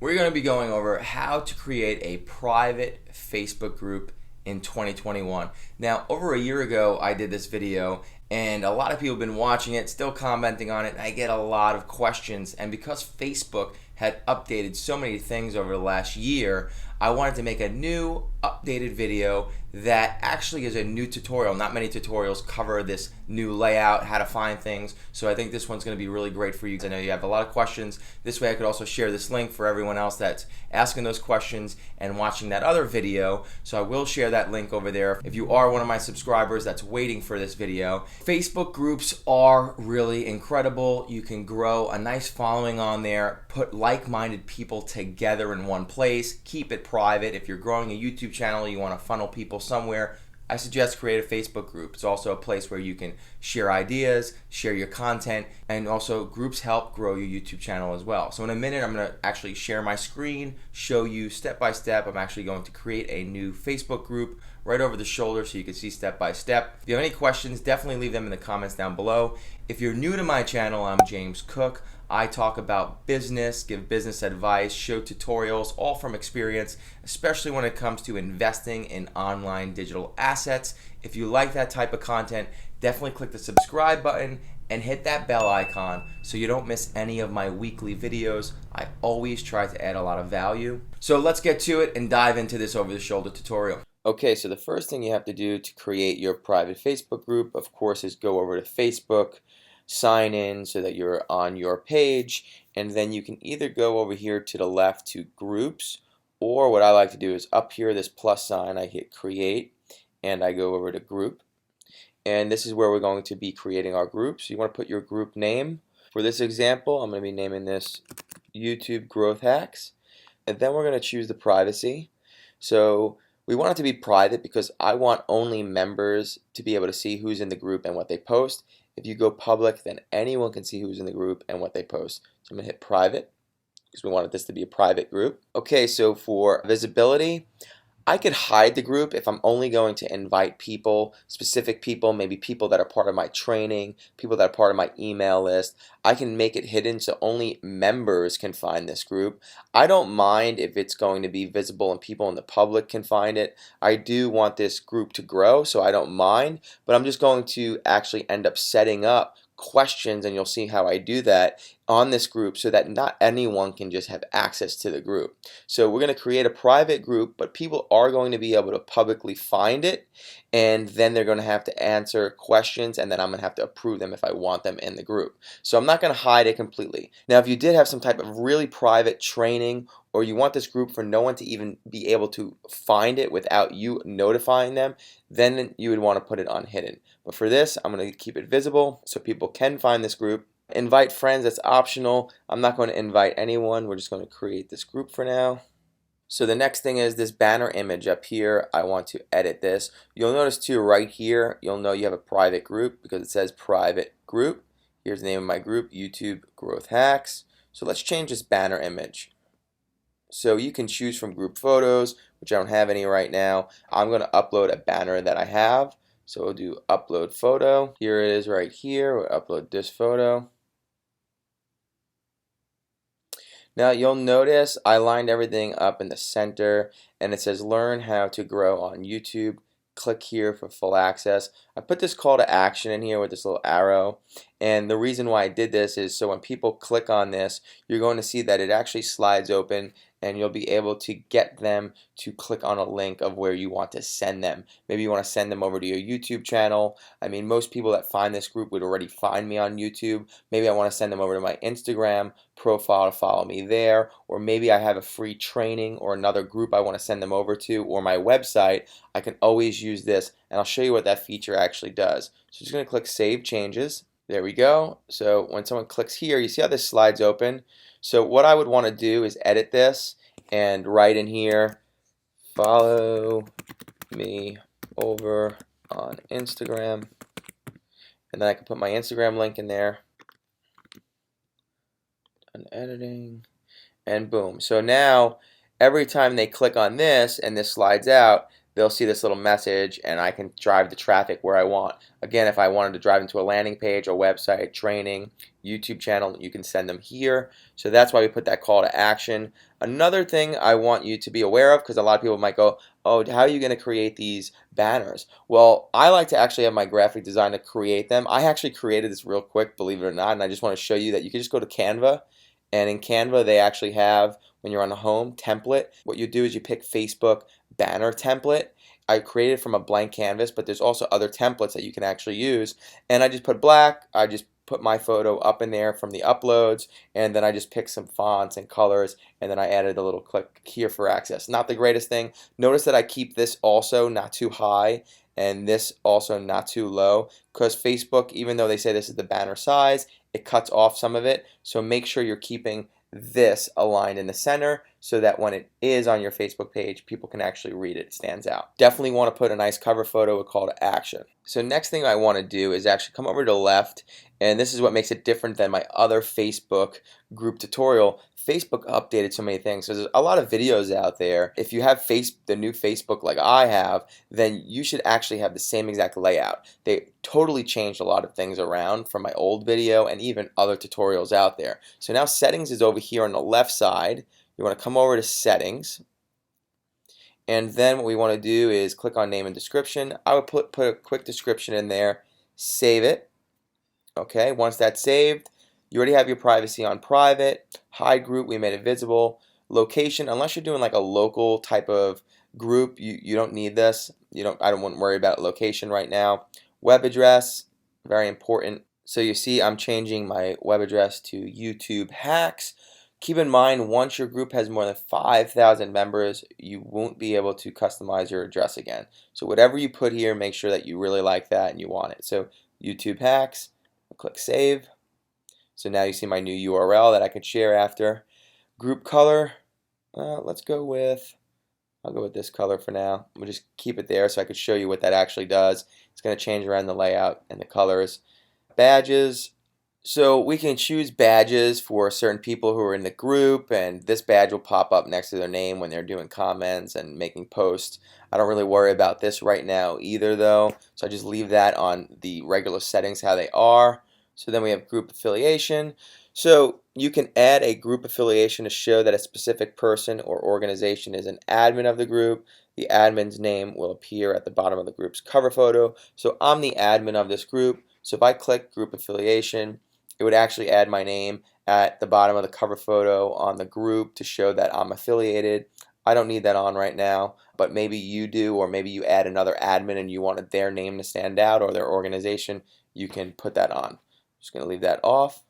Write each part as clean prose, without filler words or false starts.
we're going to be going over how to create a private Facebook group in 2021. Now, over a year ago, I did this video and a lot of people have been watching it, still commenting on it, and I get a lot of questions. And because Facebook had updated so many things over the last year, I wanted to make a new updated video that actually is a new tutorial. Not many tutorials cover this new layout, how to find things, so I think this one's going to be really great for you. I know you have a lot of questions. This way I could also share this link for everyone else that's asking those questions and watching that other video, so I will share that link over there if you are one of my subscribers that's waiting for this video. Facebook groups are really incredible. You can grow a nice following on there, put like-minded people together in one place, keep it private. If you're growing a YouTube channel, you want to funnel people somewhere, I suggest create a Facebook group. It's also a place where you can share ideas, share your content, and also groups help grow your YouTube channel as well. So in a minute, I'm going to actually share my screen, show you step by step. I'm actually going to create a new Facebook group right over the shoulder so you can see step by step. If you have any questions, definitely leave them in the comments down below. If you're new to my channel, I'm James Cook. I talk about business, give business advice, show tutorials, all from experience, especially when it comes to investing in online digital assets. If you like that type of content, definitely click the subscribe button and hit that bell icon so you don't miss any of my weekly videos. I always try to add a lot of value. So let's get to it and dive into this over-the-shoulder tutorial. Okay, so the first thing you have to do to create your private Facebook group, of course, is go over to Facebook, sign in so that you're on your page, and then you can either go over here to the left to groups, or what I like to do is up here, this plus sign, I hit create and I go over to group, and this is where we're going to be creating our groups. You want to put your group name. For this example, I'm going to be naming this YouTube Growth Hacks, and then we're going to choose the privacy. So we want it to be private because I want only members to be able to see who's in the group and what they post. If you go public, then anyone can see who's in the group and what they post. So I'm going to hit private because we wanted this to be a private group. Okay, so for visibility, I could hide the group if I'm only going to invite people, specific people, maybe people that are part of my training, people that are part of my email list. I can make it hidden so only members can find this group. I don't mind if it's going to be visible and people in the public can find it. I do want this group to grow, so I don't mind, but I'm just going to actually end up setting up questions, and you'll see how I do that on this group so that not anyone can just have access to the group. So we're going to create a private group, but people are going to be able to publicly find it, and then they're going to have to answer questions, and then I'm going to have to approve them if I want them in the group. So I'm not going to hide it completely. Now, if you did have some type of really private training, or you want this group for no one to even be able to find it without you notifying them, then you would want to put it on hidden. But for this, I'm going to keep it visible so people can find this group. Invite friends, that's optional. I'm not going to invite anyone. We're just going to create this group for now. So the next thing is this banner image up here. I want to edit this. You'll notice too right here, you'll know you have a private group because it says private group. Here's the name of my group, YouTube Growth Hacks. So let's change this banner image. So you can choose from group photos, which I don't have any right now. I'm going to upload a banner that I have. So we'll do upload photo. Here it is right here. We'll upload this photo. Now you'll notice I lined everything up in the center, and it says learn how to grow on YouTube. Click here for full access. I put this call to action in here with this little arrow, and the reason why I did this is so when people click on this, you're going to see that it actually slides open and you'll be able to get them to click on a link of where you want to send them. Maybe you want to send them over to your YouTube channel. I mean, most people that find this group would already find me on YouTube. Maybe I want to send them over to my Instagram profile to follow me there, or maybe I have a free training or another group I want to send them over to, or my website. I can always use this, and I'll show you what that feature actually does. So just going to click Save Changes. There we go. So when someone clicks here, you see how this slides open? So what I would want to do is edit this and write in here, follow me over on Instagram, and then I can put my Instagram link in there. Done editing, and boom. So now every time they click on this and this slides out, they'll see this little message and I can drive the traffic where I want. Again, if I wanted to drive them to a landing page, a website, training, YouTube channel, you can send them here. So that's why we put that call to action. Another thing I want you to be aware of, because a lot of people might go, oh, how are you going to create these banners? Well, I like to actually have my graphic designer create them. I actually created this real quick, believe it or not, and I just want to show you that you can just go to Canva, and in Canva they actually have, when you're on the home, template. What you do is you pick Facebook banner template. I created from a blank canvas, but there's also other templates that you can actually use, and I just put black, I just put my photo up in there from the uploads, and then I just picked some fonts and colors, and then I added a little click here for access. Not the greatest thing. Notice that I keep this also not too high and this also not too low, because Facebook, even though they say this is the banner size, it cuts off some of it. So make sure you're keeping this aligned in the center so that when it is on your Facebook page, people can actually read it. It stands out. Definitely want to put a nice cover photo with call to action. So next thing I want to do is actually come over to the left, and this is what makes it different than my other Facebook group tutorial. Facebook updated so many things. So there's a lot of videos out there. If you have the new Facebook like I have, then you should actually have the same exact layout. They totally changed a lot of things around from my old video and even other tutorials out there. So now settings is over here on the left side. You want to come over to settings, and then what we want to do is click on name and description. I would put a quick description in there, save it. Okay, once that's saved, you already have your privacy on private. Hide group, we made it visible. Location, unless you're doing like a local type of group, you don't need this. I don't want to worry about location right now. Web address, very important. So you see I'm changing my web address to YouTube Hacks. Keep in mind, once your group has more than 5,000 members, you won't be able to customize your address again. So whatever you put here, make sure that you really like that and you want it. So YouTube Hacks, click Save. So now you see my new URL that I can share after. Group color, let's go with, I'll go with this color for now. We'll just keep it there so I could show you what that actually does. It's going to change around the layout and the colors. Badges. So we can choose badges for certain people who are in the group, and this badge will pop up next to their name when they're doing comments and making posts. I don't really worry about this right now either though, so I just leave that on the regular settings how they are. So then we have group affiliation. So you can add a group affiliation to show that a specific person or organization is an admin of the group. The admin's name will appear at the bottom of the group's cover photo. So I'm the admin of this group. So if I click group affiliation, it would actually add my name at the bottom of the cover photo on the group to show that I'm affiliated. I don't need that on right now, but maybe you do, or maybe you add another admin and you wanted their name to stand out or their organization, you can put that on. Just going to leave that off.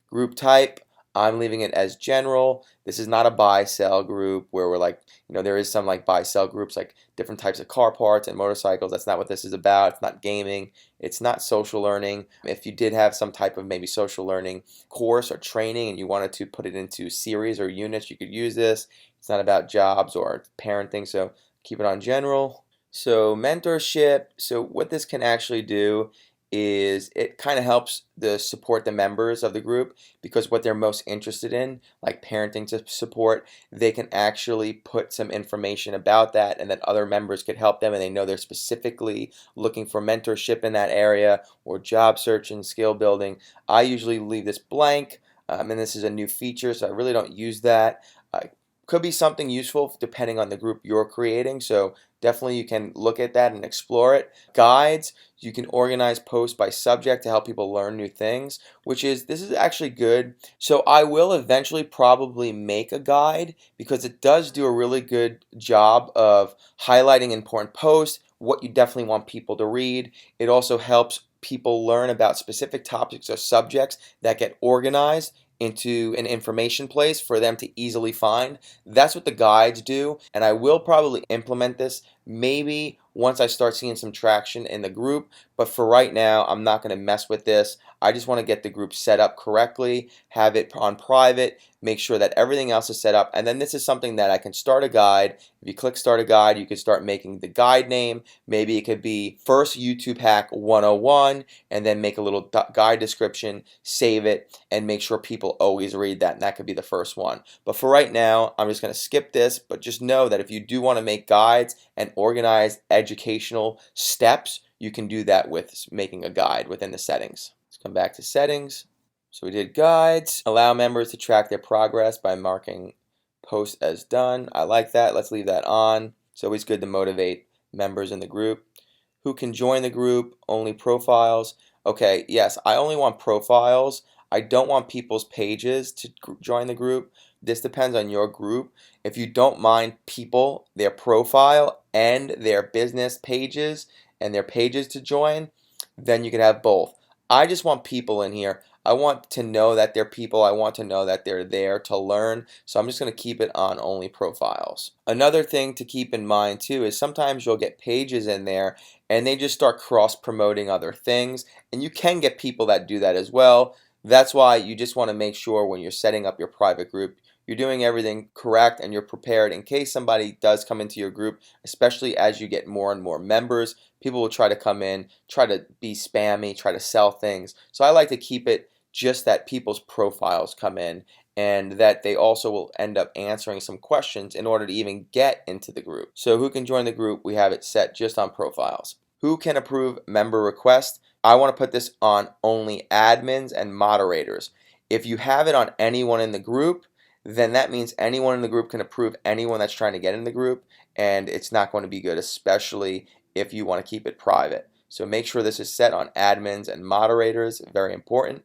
Group type, I'm leaving it as general. This is not a buy-sell group where we're like, there is some like buy-sell groups, like different types of car parts and motorcycles. That's not what this is about. It's not gaming. It's not social learning. If you did have some type of maybe social learning course or training and you wanted to put it into series or units, you could use this. It's not about jobs or parenting, so keep it on general. So mentorship, so what this can actually do is it kind of helps support the members of the group, because what they're most interested in, like parenting to support, they can actually put some information about that, and then other members could help them, and they know they're specifically looking for mentorship in that area or job search and skill building. I usually leave this blank, and this is a new feature, so I really don't use that. Could be something useful depending on the group you're creating, so definitely you can look at that and explore it. Guides, you can organize posts by subject to help people learn new things, this is actually good. So I will eventually probably make a guide, because it does do a really good job of highlighting important posts, what you definitely want people to read. It also helps people learn about specific topics or subjects that get organized into an information place for them to easily find. That's what the guides do, and I will probably implement this maybe once I start seeing some traction in the group, but for right now I'm not going to mess with this. I just want to get the group set up correctly, have it on private, make sure that everything else is set up, and then this is something that I can start a guide. If you click start a guide, you can start making the guide name. Maybe it could be first YouTube hack 101, and then make a little guide description, save it, and make sure people always read that, and that could be the first one. But for right now, I'm just going to skip this, but just know that if you do want to make guides and organize educational steps, you can do that with making a guide within the settings. Let's come back to settings. So we did guides, allow members to track their progress by marking post as done. I like that. Let's leave that on. It's always good to motivate members in the group. Who can join the group? Only profiles. Okay, yes, I only want profiles. I don't want people's pages to join the group. This depends on your group. If you don't mind people, their profile, and their business pages and their pages to join, then you can have both. I just want people in here. I want to know that they're people. I want to know that they're there to learn. So I'm just going to keep it on only profiles. Another thing to keep in mind too is sometimes you'll get pages in there and they just start cross-promoting other things. And you can get people that do that as well. That's why you just want to make sure when you're setting up your private group, you're doing everything correct and you're prepared in case somebody does come into your group, especially as you get more and more members. People will try to come in, try to be spammy, try to sell things. So I like to keep it just that people's profiles come in and that they also will end up answering some questions in order to even get into the group. So who can join the group? We have it set just on profiles. Who can approve member requests? I want to put this on only admins and moderators. If you have it on anyone in the group, then that means anyone in the group can approve anyone that's trying to get in the group, and it's not going to be good, especially if you want to keep it private. So make sure this is set on admins and moderators, very important.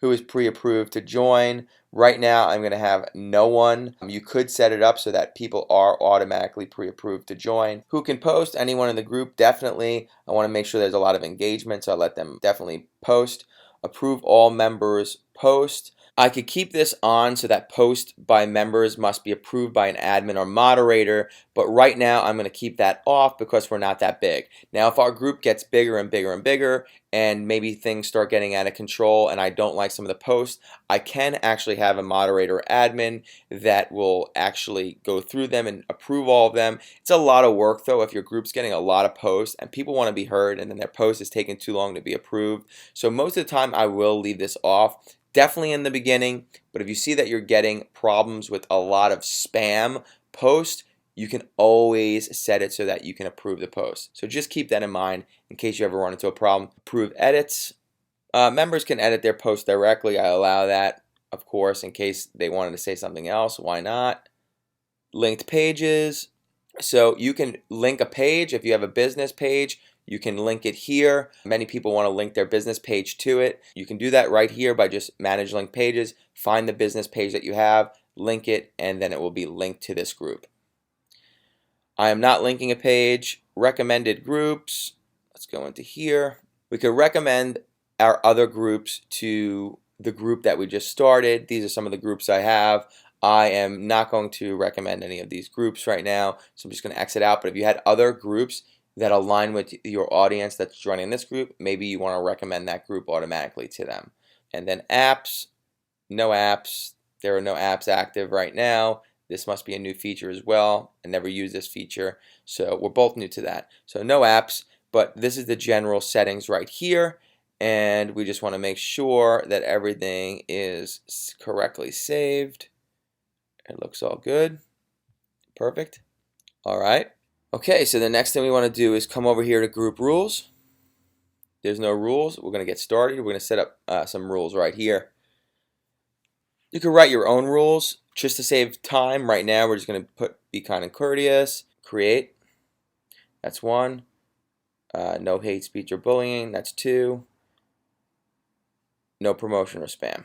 Who is pre-approved to join? Right now I'm going to have no one. You could set it up so that people are automatically pre-approved to join. Who can post? Anyone in the group, definitely. I want to make sure there's a lot of engagement, so I let them definitely post. Approve all members post. I could keep this on so that post by members must be approved by an admin or moderator, but right now I'm going to keep that off because we're not that big. Now if our group gets bigger and bigger and bigger and maybe things start getting out of control and I don't like some of the posts, I can actually have a moderator or admin that will actually go through them and approve all of them. It's a lot of work though if your group's getting a lot of posts and people want to be heard and then their post is taking too long to be approved. So most of the time I will leave this off. Definitely in the beginning, but if you see that you're getting problems with a lot of spam posts, you can always set it so that you can approve the post. So just keep that in mind in case you ever run into a problem. Approve edits. Members can edit their post directly. I allow that, of course, in case they wanted to say something else. Why not? Linked pages. So you can link a page if you have a business page. You can link it here. Many people want to link their business page to it. You can do that right here by just manage link pages, find the business page that you have, link it, and then it will be linked to this group. I am not linking a page. Recommended groups. Let's go into here. We could recommend our other groups to the group that we just started. These are some of the groups I have. I am not going to recommend any of these groups right now, so I'm just going to exit out. But if you had other groups that align with your audience that's joining this group, maybe you want to recommend that group automatically to them. And then apps, no apps. There are no apps active right now. This must be a new feature as well. I never use this feature, so we're both new to that. So no apps, but this is the general settings right here, and we just want to make sure that everything is correctly saved. It looks all good. Perfect. All right. Okay, so the next thing we want to do is come over here to group rules. There's no rules. We're going to get started. We're going to set up some rules right here. You can write your own rules just to save time. Right now, we're just going to put be kind and courteous. Create. That's 1. No hate speech or bullying. That's 2. No promotion or spam.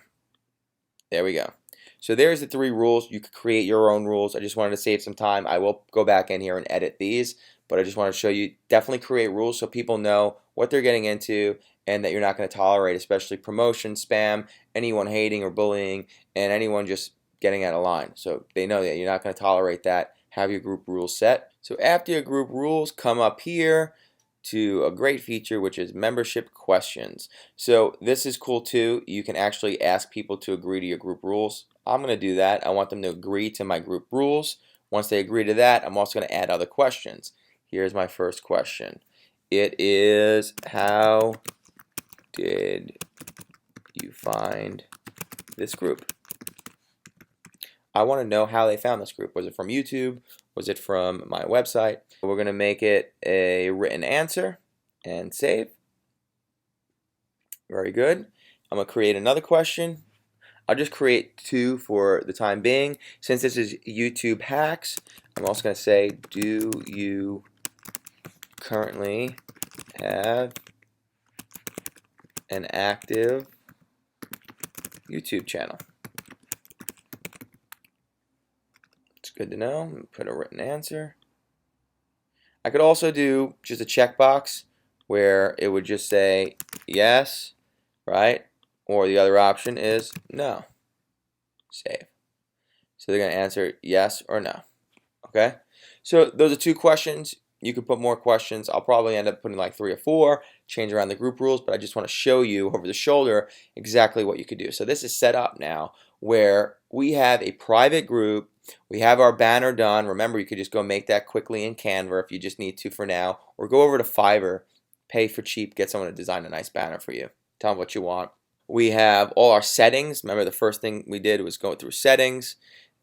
There we go. So there's the 3 rules. You could create your own rules. I just wanted to save some time. I will go back in here and edit these, but I just want to show you, definitely create rules so people know what they're getting into and that you're not going to tolerate, especially promotion, spam, anyone hating or bullying, and anyone just getting out of line. So they know that you're not going to tolerate that. Have your group rules set. So after your group rules, come up here, to a great feature, which is membership questions. So this is cool too. You can actually ask people to agree to your group rules. I'm going to do that. I want them to agree to my group rules. Once they agree to that, I'm also going to add other questions. Here's my first question. It is, how did you find this group? I want to know how they found this group. Was it from YouTube? Was it from my website? We're going to make it a written answer and save. Very good. I'm going to create another question. I'll just create 2 for the time being. Since this is YouTube hacks, I'm also going to say, do you currently have an active YouTube channel? It's good to know. Put a written answer. I could also do just a checkbox where it would just say yes, right? Or the other option is no. Save. So they're going to answer yes or no. Okay? So those are 2 questions. You could put more questions. I'll probably end up putting like 3 or 4, change around the group rules, but I just want to show you over the shoulder exactly what you could do. So this is set up now where we have a private group. We have our banner done. Remember, you could just go make that quickly in Canva if you just need to for now, or go over to Fiverr, pay for cheap, get someone to design a nice banner for you. Tell them what you want. We have all our settings. Remember, the first thing we did was go through settings.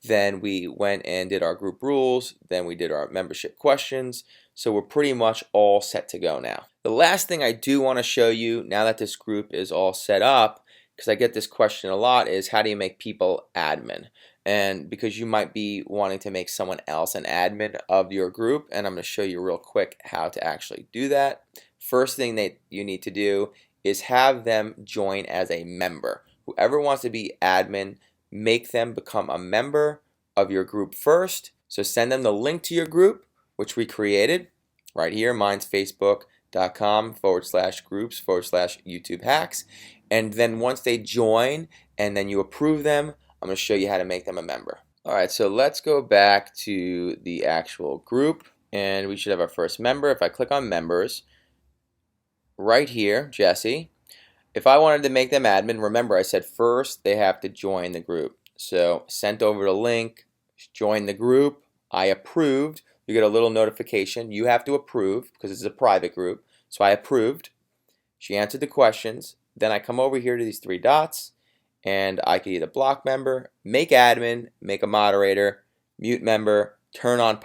Then we went and did our group rules. Then we did our membership questions. So we're pretty much all set to go now. The last thing I do want to show you, now that this group is all set up, because I get this question a lot, is how do you make people admin? And because you might be wanting to make someone else an admin of your group, and I'm going to show you real quick how to actually do that. First thing that you need to do is have them join as a member. Whoever wants to be admin, make them become a member of your group first. So send them the link to your group, which we created right here. Mine's facebook.com/groups/YouTube hacks. And then once they join and then you approve them, I'm going to show you how to make them a member. All right, so let's go back to the actual group, and we should have our first member. If I click on members, right here, Jesse, if I wanted to make them admin, remember I said first they have to join the group. So sent over the link, join the group, I approved. You get a little notification. You have to approve because it's a private group. So I approved. She answered the questions. Then I come over here to these 3 dots, and I can either block member, make admin, make a moderator, mute member, turn on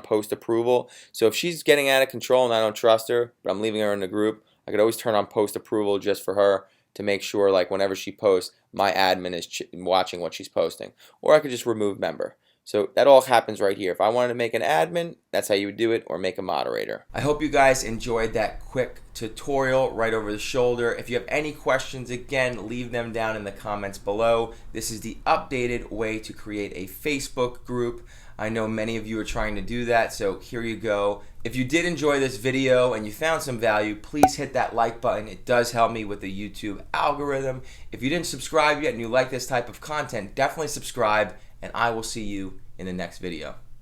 post approval. So if she's getting out of control and I don't trust her, but I'm leaving her in the group, I could always turn on post approval just for her to make sure, like, whenever she posts, my admin is watching what she's posting. Or I could just remove member. So that all happens right here. If I wanted to make an admin, that's how you would do it, or make a moderator. I hope you guys enjoyed that quick tutorial right over the shoulder. If you have any questions, again, leave them down in the comments below. This is the updated way to create a Facebook group. I know many of you are trying to do that, so here you go. If you did enjoy this video and you found some value, please hit that like button. It does help me with the YouTube algorithm. If you didn't subscribe yet and you like this type of content, definitely subscribe, and I will see you in the next video.